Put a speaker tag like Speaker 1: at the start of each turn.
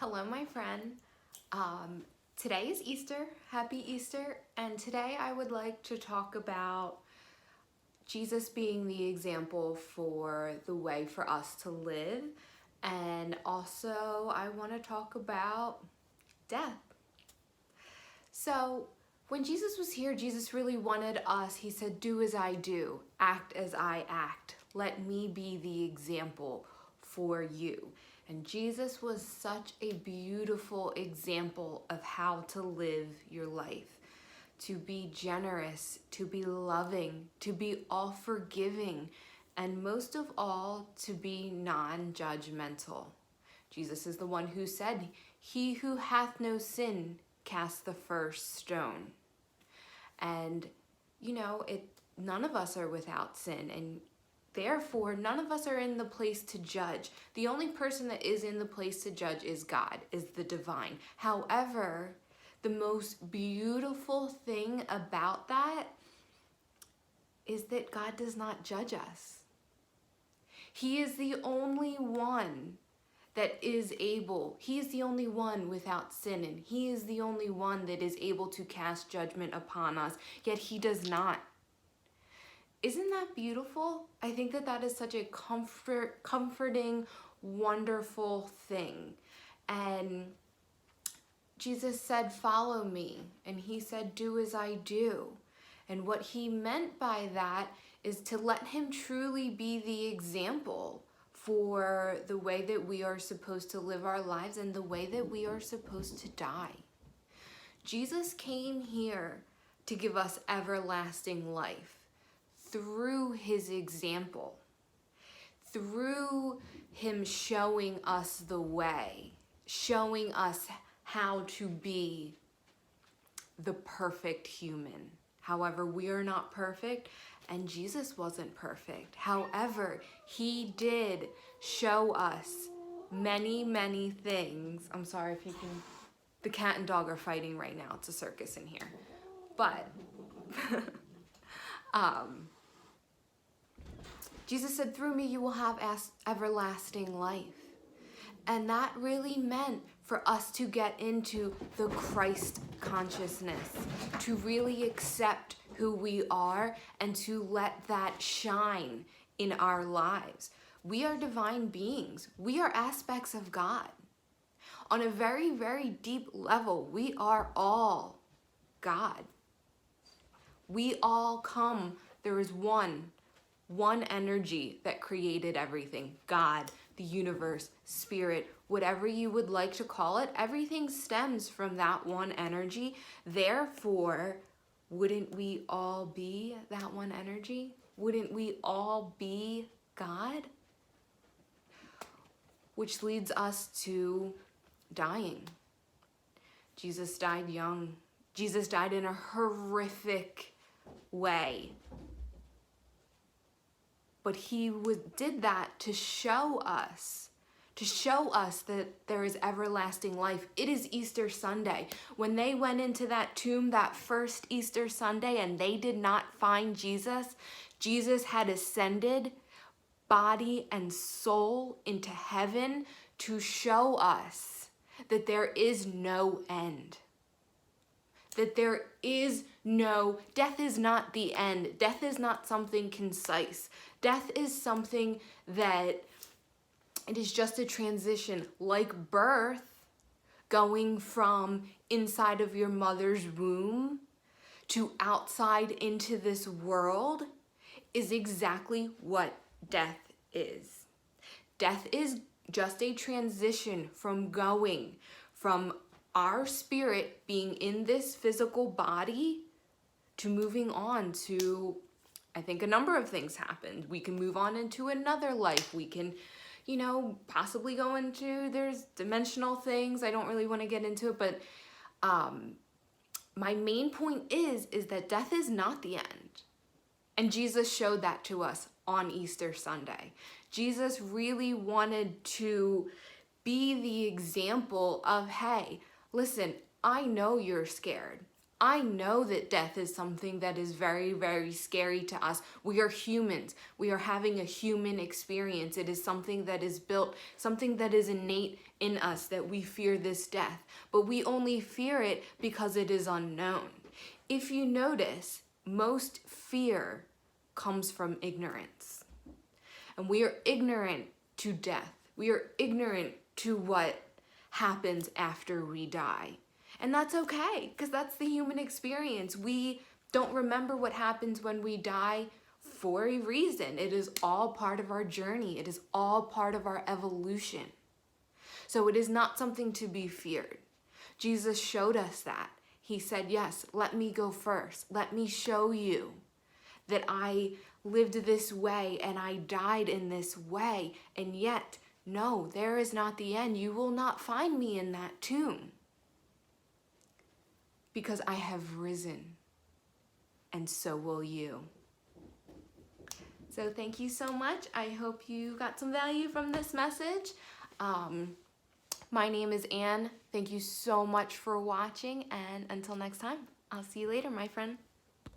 Speaker 1: Hello, my friend. Today is Easter. Happy Easter. And today I would like to talk about Jesus being the example for the way for us to live. And also, I want to talk about death. So, when Jesus was here, Jesus really wanted us, he said, do as I do, act as I act. Let me be the example for you. And Jesus was such a beautiful example of how to live your life. To be generous, to be loving, to be all forgiving, and most of all, to be non-judgmental. Jesus is the one who said, "He who hath no sin, cast the first stone." And none of us are without sin, and therefore none of us are in the place to judge. The only person that is in the place to judge is God, is the divine. However, the most beautiful thing about that is that God does not judge us. He is the only one that is able. He is the only one without sin, and he is the only one that is able to cast judgment upon us, yet he does not. Isn't that beautiful? I think that that is such a comforting, wonderful thing. And Jesus said, "Follow me." And he said, "Do as I do." And what he meant by that is to let him truly be the example for the way that we are supposed to live our lives and the way that we are supposed to die. Jesus came here to give us everlasting life through his example, through him showing us the way, showing us how to be the perfect human. However, we are not perfect, and Jesus wasn't perfect. However, he did show us many, many things. I'm sorry if you can, the cat and dog are fighting right now. It's a circus in here. But, Jesus said, "Through me you will have everlasting life." And that really meant for us to get into the Christ consciousness, to really accept who we are and to let that shine in our lives. We are divine beings. We are aspects of God. On a very, very deep level, we are all God. We all come, there is one energy that created everything. God, the universe, spirit, whatever you would like to call it, everything stems from that one energy. Therefore, wouldn't we all be that one energy? Wouldn't we all be God? Which leads us to dying. Jesus died young. Jesus died in a horrific way. But he did that to show us that there is everlasting life. It is Easter Sunday. When they went into that tomb that first Easter Sunday and they did not find Jesus, Jesus had ascended body and soul into heaven to show us that there is no end. That there is no, death is not the end. Death is not something concise. Death is something that it is just a transition, like birth, going from inside of your mother's womb to outside into this world is exactly what death is. Death is just a transition from going from our spirit being in this physical body to moving on to, I think a number of things happened. We can move on into another life. We can, possibly go into, there's dimensional things. I don't really want to get into it, but my main point is that death is not the end. And Jesus showed that to us on Easter Sunday. Jesus really wanted to be the example of, hey, listen, I know you're scared. I know that death is something that is very, very scary to us. We are humans. We are having a human experience. It is something that is built, something that is innate in us, that we fear this death. But we only fear it because it is unknown. If you notice, most fear comes from ignorance. And we are ignorant to death. We are ignorant to what happens after we die. And that's okay, because that's the human experience. We don't remember what happens when we die for a reason. It is all part of our journey. It is all part of our evolution. So it is not something to be feared. Jesus showed us that. He said, yes, let me go first. Let me show you that I lived this way and I died in this way. And yet, no, there is not the end. You will not find me in that tomb. Because I have risen, and so will you. So thank you so much. I hope you got some value from this message. My name is Anne. Thank you so much for watching, and until next time, I'll see you later, my friend.